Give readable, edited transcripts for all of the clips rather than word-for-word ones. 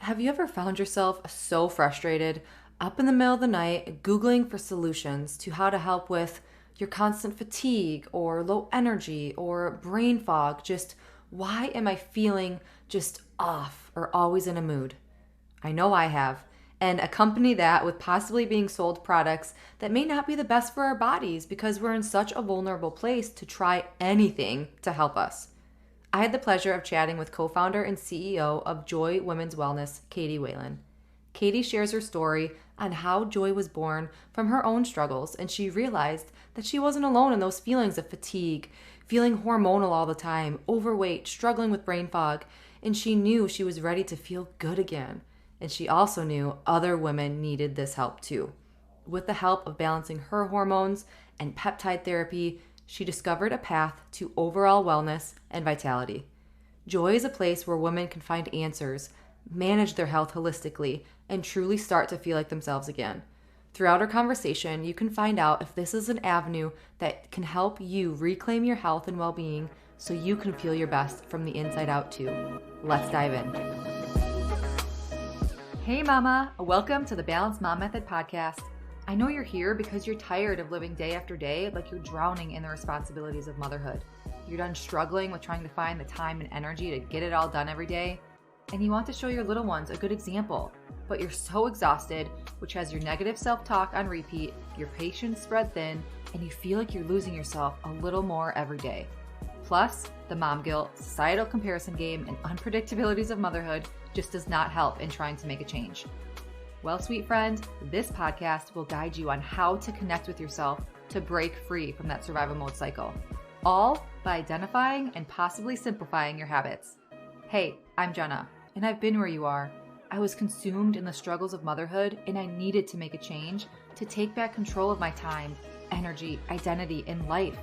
Have you ever found yourself so frustrated, up in the middle of the night, Googling for solutions to how to help with your constant fatigue or low energy or brain fog? Just why am I feeling just off or always in a mood? I know I have. And accompany that with possibly being sold products that may not be the best for our bodies because we're in such a vulnerable place to try anything to help us. I had the pleasure of chatting with co founder and CEO of Joy Women's Wellness, Katy Whalen. Katy shares her story on how Joy was born from her own struggles, and she realized that she wasn't alone in those feelings of fatigue, feeling hormonal all the time, overweight, struggling with brain fog, and she knew she was ready to feel good again. And she also knew other women needed this help too. With the help of balancing her hormones and peptide therapy, she discovered a path to overall wellness and vitality. Joy is a place where women can find answers, manage their health holistically, and truly start to feel like themselves again. Throughout our conversation, you can find out if this is an avenue that can help you reclaim your health and well being so you can feel your best from the inside out too. Let's dive in. Hey, Mama, welcome to the Balanced Mom Method podcast. I know you're here because you're tired of living day after day like you're drowning in the responsibilities of motherhood. You're done struggling with trying to find the time and energy to get it all done every day, and you want to show your little ones a good example, but you're so exhausted, which has your negative self-talk on repeat, your patience spread thin, and you feel like you're losing yourself a little more every day. Plus, the mom guilt, societal comparison game, and unpredictabilities of motherhood just does not help in trying to make a change. Well, sweet friend, this podcast will guide you on how to connect with yourself to break free from that survival mode cycle, all by identifying and possibly simplifying your habits. Hey, I'm Jenna, and I've been where you are. I was consumed in the struggles of motherhood, and I needed to make a change to take back control of my time, energy, identity, and life.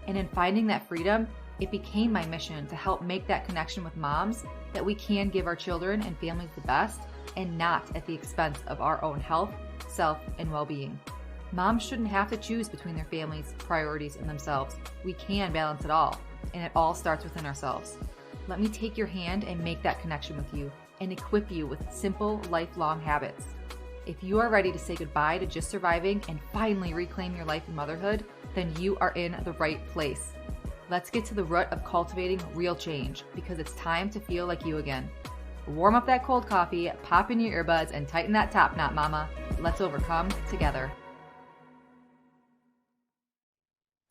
And in finding that freedom, it became my mission to help make that connection with moms that we can give our children and families the best and not at the expense of our own health, self, and well-being. Moms shouldn't have to choose between their families, priorities, and themselves. We can balance it all, and it all starts within ourselves. Let me take your hand and make that connection with you and equip you with simple, lifelong habits. If you are ready to say goodbye to just surviving and finally reclaim your life in motherhood, then you are in the right place. Let's get to the root of cultivating real change because it's time to feel like you again. Warm up that cold coffee, pop in your earbuds, and tighten that top knot, mama. Let's overcome together.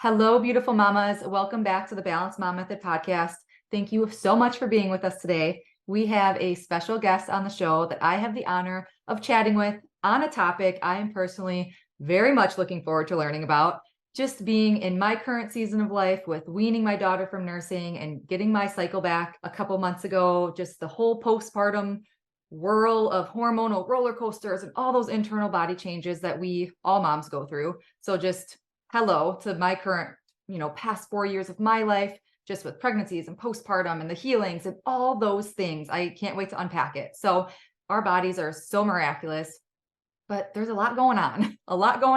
Hello, beautiful mamas. Welcome back to the Balanced Mom Method podcast. Thank you so much for being with us today. We have a special guest on the show that I have the honor of chatting with on a topic I am personally very much looking forward to learning about. Just being in my current season of life with weaning my daughter from nursing and getting my cycle back a couple months ago, just the whole postpartum whirl of hormonal roller coasters and all those internal body changes that we all moms go through. So just hello to my current, past 4 years of my life, just with pregnancies and postpartum and the healings and all those things. I can't wait to unpack it. So our bodies are so miraculous. But there's a lot going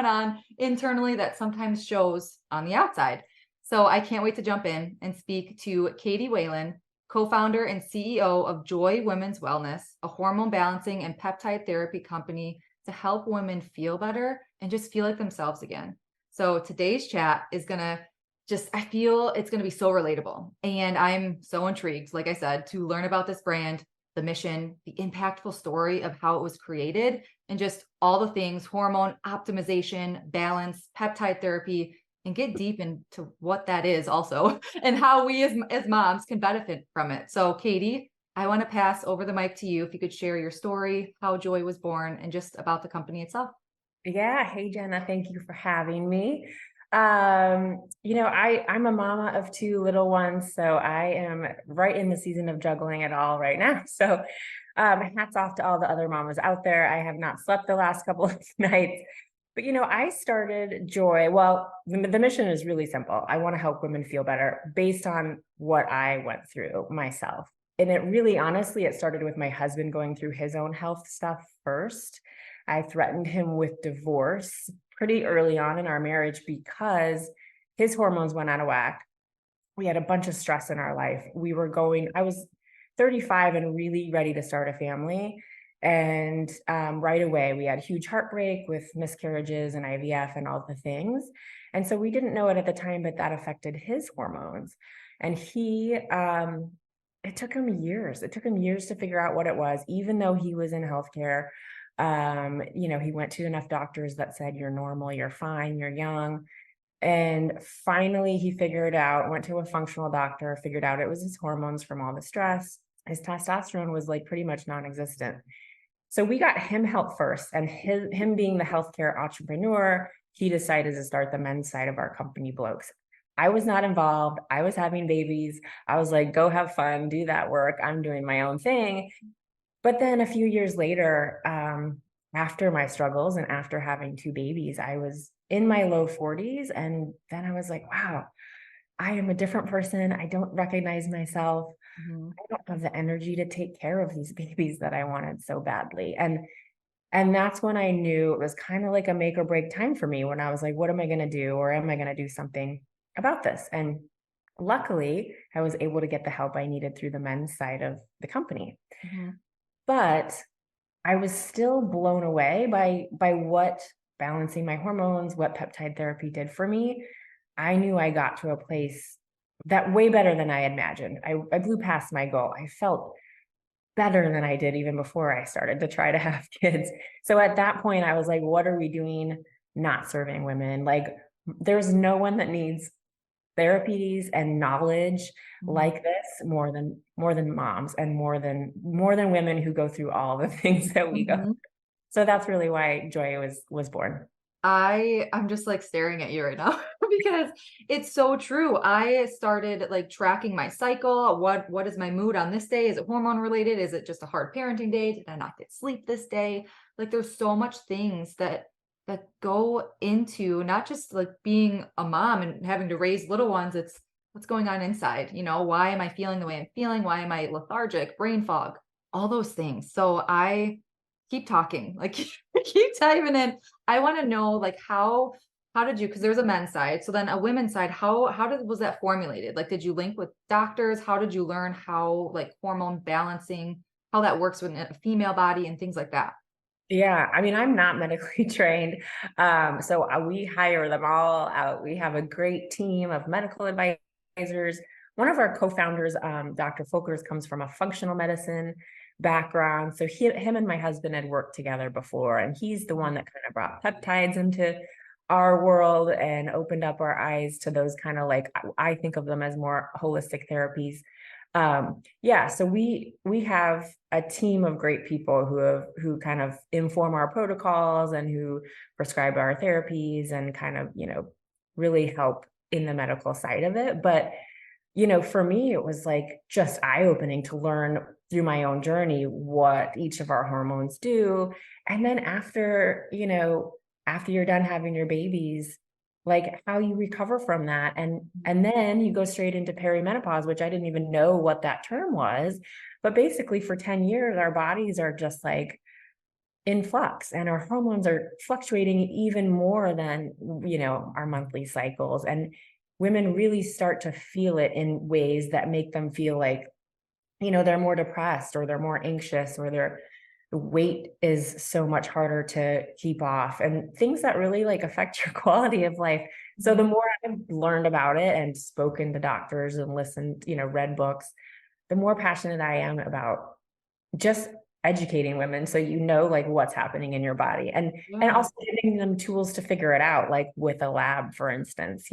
on internally that sometimes shows on the outside. So I can't wait to jump in and speak to Katy Whalen, co-founder and CEO of Joy Women's Wellness, a hormone balancing and peptide therapy company to help women feel better and just feel like themselves again. So today's chat is I feel it's going to be so relatable. And I'm so intrigued, like I said, to learn about this brand, the mission, the impactful story of how it was created, and just all the things, hormone optimization, balance, peptide therapy, and get deep into what that is also and how we as moms can benefit from it. So Katy, I want to pass over the mic to you. If you could share your story, how Joy was born, and just about the company itself. Yeah. Hey, Jenna, thank you for having me. I'm a mama of two little ones, so I am right in the season of juggling it all right now. So, hats off to all the other mamas out there. I have not slept the last couple of nights, but I started Joy. Well, the mission is really simple. I want to help women feel better based on what I went through myself. And it really, honestly, it started with my husband going through his own health stuff first. I threatened him with divorce pretty early on in our marriage because his hormones went out of whack. We had a bunch of stress in our life. I was 35 and really ready to start a family. And right away, we had huge heartbreak with miscarriages and IVF and all the things. And so we didn't know it at the time, but that affected his hormones. And it took him years. It took him years to figure out what it was, even though he was in healthcare. He went to enough doctors that said, you're normal, you're fine, you're young. And finally, he figured out, went to a functional doctor, figured out it was his hormones from all the stress. His testosterone was like pretty much non-existent. So we got him help first, and him being the healthcare entrepreneur, he decided to start the men's side of our company, Blokes. I was not involved. I was having babies. I was like, go have fun, do that work. I'm doing my own thing. But then a few years later, after my struggles and after having two babies, I was in my low 40s. And then I was like, wow, I am a different person. I don't recognize myself. I don't have the energy to take care of these babies that I wanted so badly. And that's when I knew it was kind of like a make or break time for me, when I was like, what am I going to do? Or am I going to do something about this? And luckily, I was able to get the help I needed through the men's side of the company. But I was still blown away by what balancing my hormones, what peptide therapy did for me. I knew I got to a place that way better than I imagined. I blew past my goal. I felt better than I did even before I started to try to have kids. So at that point, I was like, what are we doing not serving women? Like, there's no one that needs therapies and knowledge like this more than moms, and more than women who go through all the things that we go through. So that's really why Joy was born. I'm just like staring at you right now because it's so true. I started like tracking my cycle. What is my mood on this day? Is it hormone related? Is it just a hard parenting day? Did I not get sleep this day? Like there's so much things that go into not just like being a mom and having to raise little ones. It's what's going on inside. Why am I feeling the way I'm feeling? Why am I lethargic, brain fog, all those things. So I keep talking, like keep diving in. I want to know like how did you, because there's a men's side, so then a women's side, was that formulated? Like did you link with doctors? How did you learn how like hormone balancing, how that works with a female body and things like that? Yeah, I mean, I'm not medically trained. So we hire them all out. We have a great team of medical advisors. One of our co-founders, Dr. Folkers, comes from a functional medicine background. So him and my husband had worked together before, and he's the one that kind of brought peptides into our world and opened up our eyes to those kind of, like, I think of them as more holistic therapies. So we have a team of great people who kind of inform our protocols and who prescribe our therapies and kind of, really help in the medical side of it. But, for me, it was like just eye-opening to learn through my own journey what each of our hormones do. And then after you're done having your babies, like how you recover from that. And then you go straight into perimenopause, which I didn't even know what that term was. But basically for 10 years, our bodies are just like in flux, and our hormones are fluctuating even more than, our monthly cycles. And women really start to feel it in ways that make them feel like, they're more depressed, or they're more anxious, or their weight is so much harder to keep off, and things that really like affect your quality of life. So the more I've learned about it and spoken to doctors and listened, read books, the more passionate I am about just educating women, so like what's happening in your body, and also giving them tools to figure it out, like with a lab, for instance.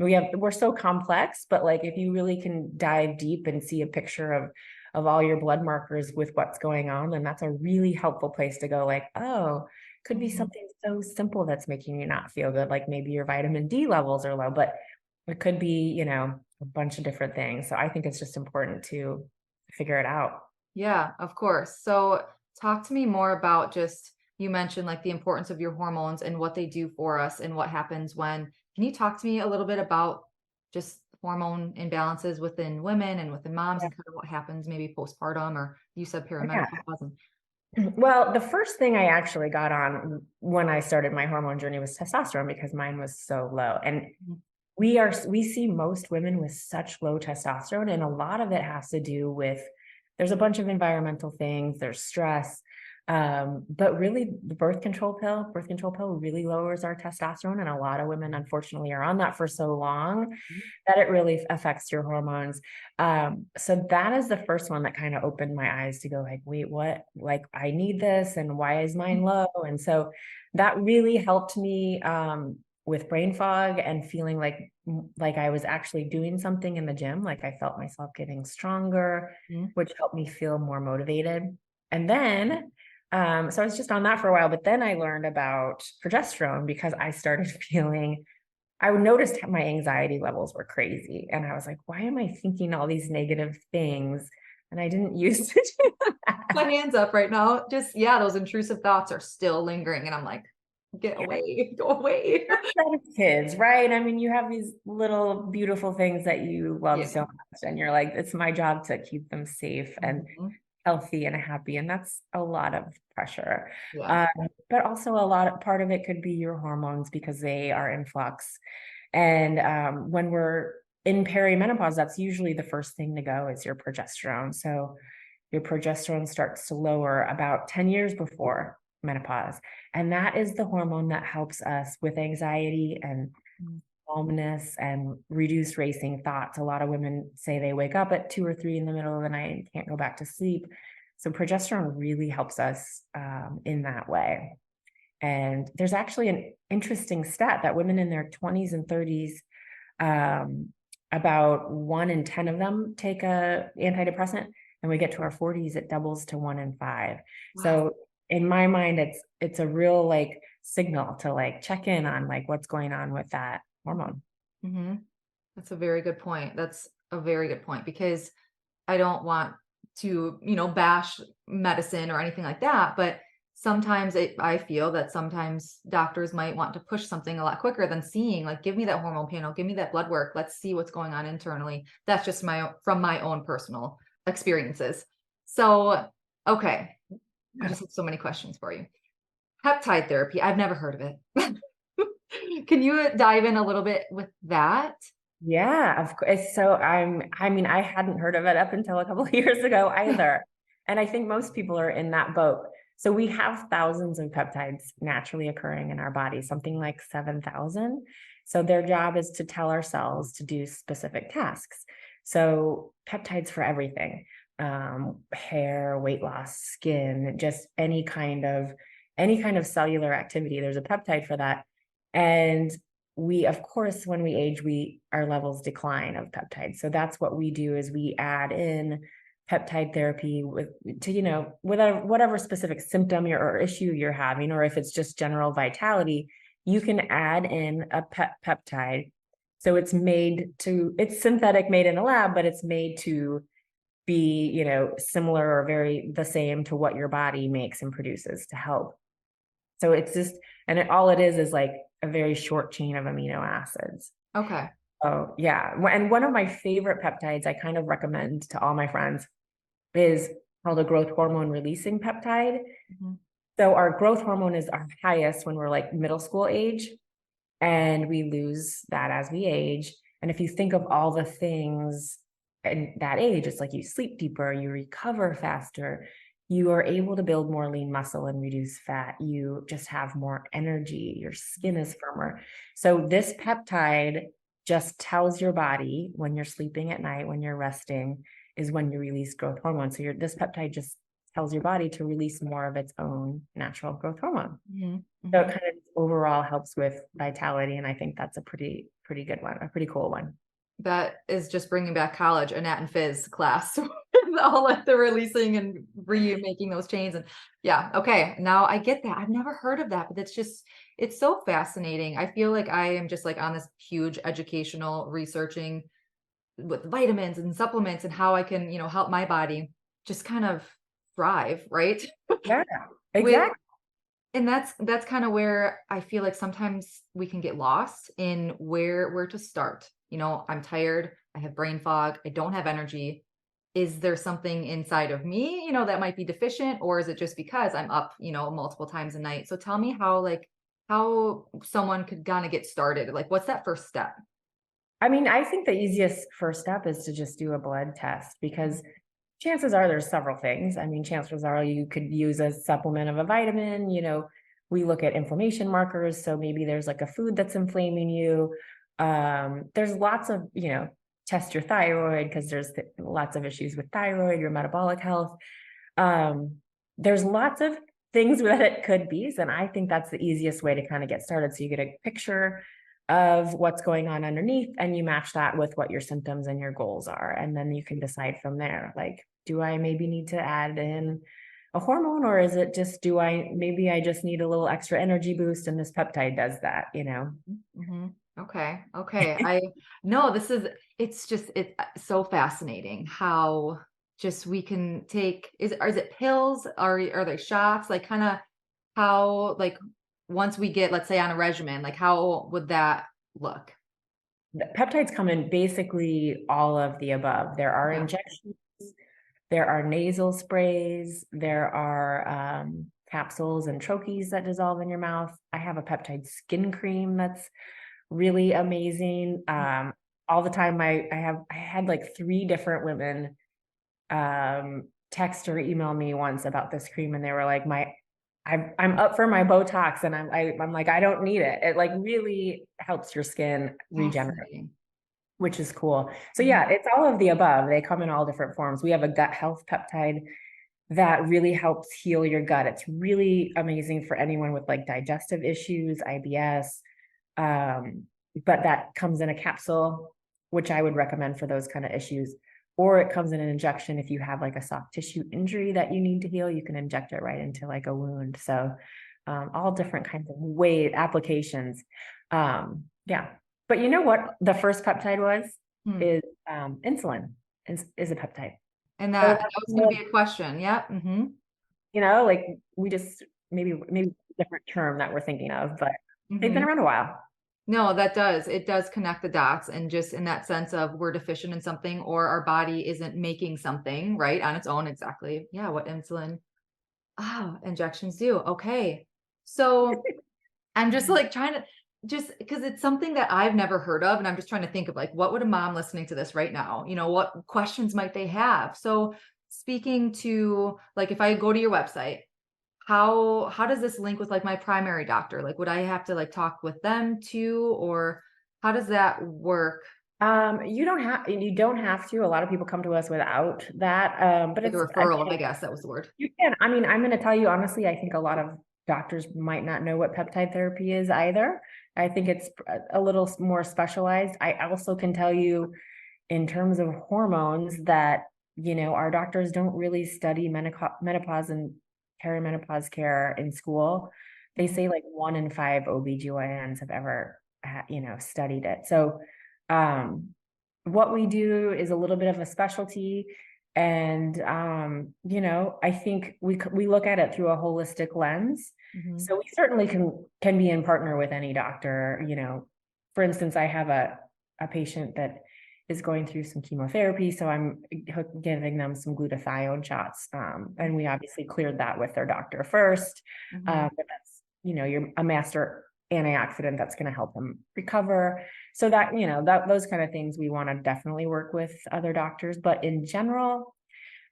We're so complex, but like if you really can dive deep and see a picture of all your blood markers with what's going on, then that's a really helpful place to go, like, oh, could be something so simple that's making you not feel good, like maybe your vitamin D levels are low, but it could be, a bunch of different things. So I think it's just important to figure it out. Yeah, of course. So talk to me more about just, you mentioned like the importance of your hormones and what they do for us and what happens when, can you talk to me a little bit about just hormone imbalances within women and within moms, and kind of what happens maybe postpartum, or you said perimenopause? Well, the first thing I actually got on when I started my hormone journey was testosterone, because mine was so low. And we see most women with such low testosterone, and a lot of it has to do with, there's a bunch of environmental things, there's stress, But really the birth control pill really lowers our testosterone. And a lot of women, unfortunately, are on that for so long that it really affects your hormones. So that is the first one that kind of opened my eyes to go like, wait, what? Like, I need this, and why is mine low? And so that really helped me, with brain fog and feeling like I was actually doing something in the gym. Like I felt myself getting stronger, which helped me feel more motivated. And then so I was just on that for a while, but then I learned about progesterone because I started feeling, I noticed my anxiety levels were crazy. And I was like, why am I thinking all these negative things? And I didn't used to do that. My hands up right now. Just, yeah, those intrusive thoughts are still lingering. And I'm like, get away, go away. Kids, right? I mean, you have these little beautiful things that you love so much, and you're like, it's my job to keep them safe and healthy and happy. And that's a lot of pressure. But also part of it could be your hormones because they are in flux. And when we're in perimenopause, that's usually the first thing to go is your progesterone. So your progesterone starts to lower about 10 years before menopause. And that is the hormone that helps us with anxiety and calmness and reduce racing thoughts. A lot of women say they wake up at 2 or 3 in the middle of the night and can't go back to sleep. So progesterone really helps us in that way. And there's actually an interesting stat that women in their 20s and 30s, about 1 in 10 of them take a antidepressant. And we get to our 40s, it doubles to 1 in 5. Wow. So in my mind, it's a real like signal to like check in on like what's going on with that hormone. That's a very good point. That's a very good point, because I don't want to, bash medicine or anything like that, but sometimes I feel that sometimes doctors might want to push something a lot quicker than seeing, like, give me that hormone panel, give me that blood work. Let's see what's going on internally. That's just from my own personal experiences. So, okay. I just have so many questions for you. Peptide therapy. I've never heard of it. Can you dive in a little bit with that? Yeah, of course. So I hadn't heard of it up until a couple of years ago either. And I think most people are in that boat. So we have thousands of peptides naturally occurring in our body, something like 7,000. So their job is to tell our cells to do specific tasks. So peptides for everything, hair, weight loss, skin, just any kind of cellular activity. There's a peptide for that. And we, of course, when we age, our levels decline of peptides. So that's what we do is we add in peptide therapy with whatever specific symptom or issue you're having, or if it's just general vitality, you can add in a peptide. So it's synthetic, made in a lab, but it's made to be, similar or very the same to what your body makes and produces to help. So it's just, all it is like a very short chain of amino acids. Okay. Oh yeah. And one of my favorite peptides I kind of recommend to all my friends is called a growth hormone releasing peptide. So our growth hormone is our highest when we're like middle school age, and we lose that as we age. And if you think of all the things in that age, it's like you sleep deeper, you recover faster, you are able to build more lean muscle and reduce fat. You just have more energy. Your skin is firmer. So this peptide just tells your body when you're sleeping at night, when you're resting, is when you release growth hormone. So this peptide just tells your body to release more of its own natural growth hormone. So it kind of overall helps with vitality. And I think that's a pretty good one, a pretty cool one. That is just bringing back college, a nat and phys class. All like the releasing and remaking those chains. And yeah, okay, now I get that. I've never heard of that, but it's so fascinating. I feel like I am just like on this huge educational researching with vitamins and supplements and how I can, help my body just kind of thrive, right? Yeah, exactly. And that's kind of where I feel like sometimes we can get lost in where to start. I'm tired, I have brain fog, I don't have energy. Is there something inside of me, that might be deficient, or is it just because I'm up, multiple times a night? So tell me how someone could kind of get started. Like, what's that first step? I mean, I think the easiest first step is to just do a blood test, because Chances are there's several things. I mean, chances are you could use a supplement of a vitamin, we look at inflammation markers. So maybe there's like a food that's inflaming you. There's lots of, test your thyroid because there's lots of issues with thyroid, your metabolic health. There's lots of things that it could be. And I think that's the easiest way to kind of get started. So you get a picture of what's going on underneath and you match that with what your symptoms and your goals are. And then you can decide from there, like, do I maybe need to add in a hormone, or is it just, maybe I just need a little extra energy boost and this peptide does that, Mm-hmm. Okay. No, it's so fascinating how just we can take, is it pills? Are they shots? Like kind of how, like once we get, let's say on a regimen, like how would that look? The peptides come in basically all of the above. There are Okay. injections, there are nasal sprays, there are capsules and troches that dissolve in your mouth. I have a peptide skin cream that's really amazing. All the time I had like 3 different women text or email me once about this cream, and they were like, I'm up for my Botox, and I'm like, I don't need it. It like really helps your skin regenerate, Fascinating. which is cool. So Mhm. yeah, it's all of the above. They come in all different forms. We have a gut health peptide that really helps heal your gut. It's really amazing for anyone with like digestive issues, IBS. But that comes in a capsule, which I would recommend for those kind of issues. Or it comes in an injection if you have like a soft tissue injury that you need to heal, you can inject it right into like a wound. So all different kinds of applications. Yeah. But you know what the first peptide was? Hmm. Is insulin is a peptide. And So that was going to be a question. Yeah. Mm-hmm. like we just maybe a different term that we're thinking of, but they've been Mm-hmm. around a while. No, it does connect the dots, and just in that sense of we're deficient in something or our body isn't making something right on its own. Exactly. Yeah. What insulin injections do. Okay. So I'm just like trying to, just because it's something that I've never heard of. And I'm just trying to think of like, what would a mom listening to this right now, what questions might they have? So speaking to, like, if I go to your website, how does this link with like my primary doctor? Like, would I have to like talk with them too, or how does that work? You don't have to. A lot of people come to us without that. But Like a it's referral, I again, guess that was the word. you can. I mean, I'm going to tell you honestly, I think a lot of doctors might not know what peptide therapy is either. I think it's a little more specialized. I also can tell you in terms of hormones that, our doctors don't really study menopause and perimenopause care in school. They Mhm. say like 1 in 5 OBGYNs have ever, studied it. So, what we do is a little bit of a specialty. And, I think we look at it through a holistic lens. Mhm. So we certainly can be in partner with any doctor. For instance, I have a patient that is going through some chemotherapy. So I'm giving them some glutathione shots. And we obviously cleared that with their doctor first. Mhm. But that's, you're a master antioxidant that's going to help them recover. So that, those kind of things we want to definitely work with other doctors. But in general,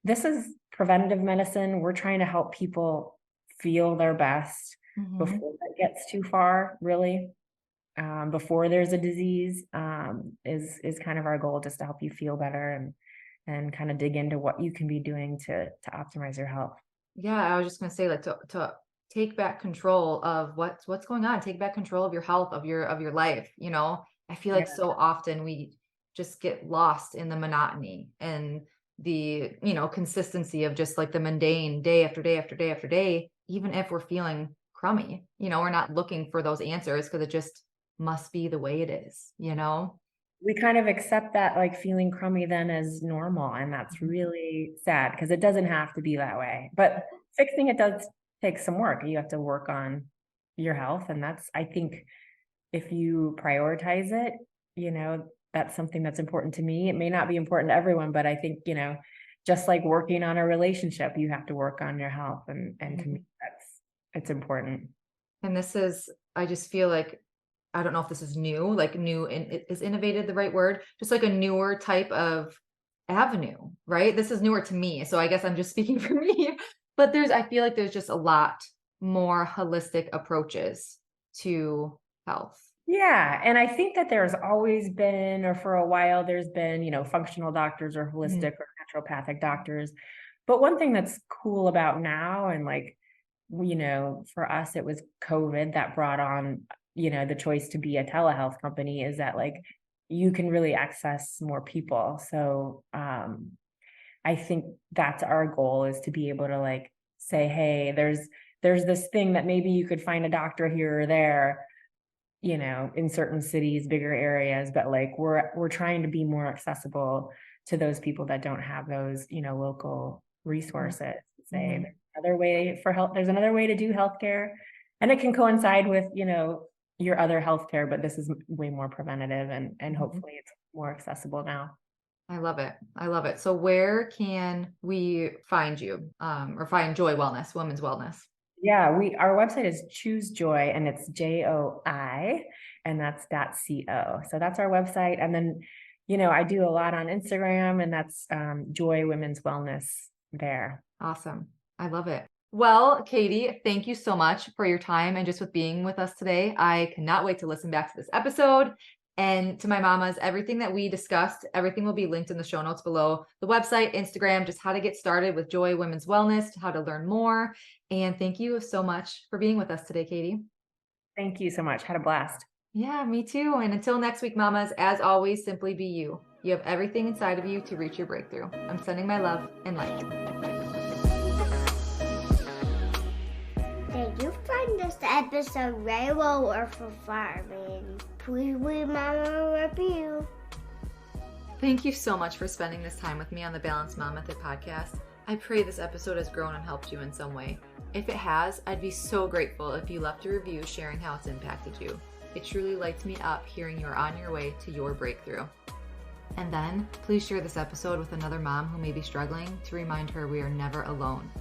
this is preventative medicine. We're trying to help people feel their best Mhm. before it gets too far, really. Before there's a disease, is kind of our goal, just to help you feel better and kind of dig into what you can be doing to optimize your health. Yeah, I was just gonna say, like, to take back control of what's going on, take back control of your health, of your life, I feel Yeah. like so often we just get lost in the monotony and the, consistency of just like the mundane day after day after day after day, even if we're feeling crummy, we're not looking for those answers because it just must be the way it is. We kind of accept that like feeling crummy then as normal. And that's Mhm. really sad because it doesn't have to be that way. But fixing it does take some work. You have to work on your health. And I think if you prioritize it, that's something that's important to me. It may not be important to everyone, but I think, just like working on a relationship, you have to work on your health. And to me, Mhm. it's important. And I just feel like, I don't know if this is new, like new, and is innovated the right word? Just like a newer type of avenue, right? This is newer to me, so I guess I'm just speaking for me. But I feel like there's just a lot more holistic approaches to health. Yeah. And I think that there's always been, or for a while, there's been, functional doctors or Mhm. holistic or naturopathic doctors. But one thing that's cool about now, and like, for us, it was COVID that brought on, the choice to be a telehealth company, is that like you can really access more people. So I think that's our goal, is to be able to like say, hey, there's this thing that maybe you could find a doctor here or there, in certain cities, bigger areas, but like we're trying to be more accessible to those people that don't have those, local resources. Say Mhm. there's another way for health, there's another way to do healthcare, and it can coincide with, your other healthcare, but this is way more preventative, and Mhm. hopefully it's more accessible now. I love it. I love it. So where can we find you, or find Joy Wellness, Women's Wellness? Yeah, our website is Choose Joy, and it's JOI, and that's .co. So that's our website. And then, I do a lot on Instagram, and that's Joy Women's Wellness there. Awesome. I love it. Well, Katy, thank you so much for your time and just with being with us today. I cannot wait to listen back to this episode. And to my mamas, everything that we discussed, everything will be linked in the show notes below: the website, Instagram, just how to get started with Joy Women's Wellness, how to learn more. And thank you so much for being with us today, Katy. Thank you so much. Had a blast. Yeah, me too. And until next week, mamas, as always, simply be you. You have everything inside of you to reach your breakthrough. I'm sending my love and light. Did you find this episode very or for farming? Please leave Mama a review. Thank you so much for spending this time with me on the Balanced Mom Method podcast. I pray this episode has grown and helped you in some way. If it has, I'd be so grateful if you left a review sharing how it's impacted you. It truly lights me up hearing you're on your way to your breakthrough. And then, please share this episode with another mom who may be struggling, to remind her we are never alone.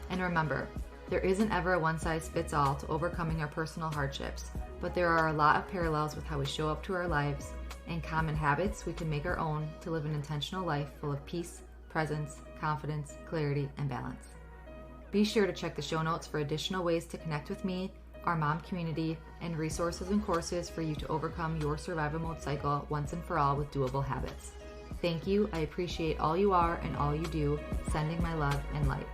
And remember, there isn't ever a one-size-fits-all to overcoming our personal hardships, but there are a lot of parallels with how we show up to our lives and common habits we can make our own to live an intentional life full of peace, presence, confidence, clarity, and balance. Be sure to check the show notes for additional ways to connect with me, our mom community, and resources and courses for you to overcome your survival mode cycle once and for all with doable habits. Thank you. I appreciate all you are and all you do. Sending my love and light.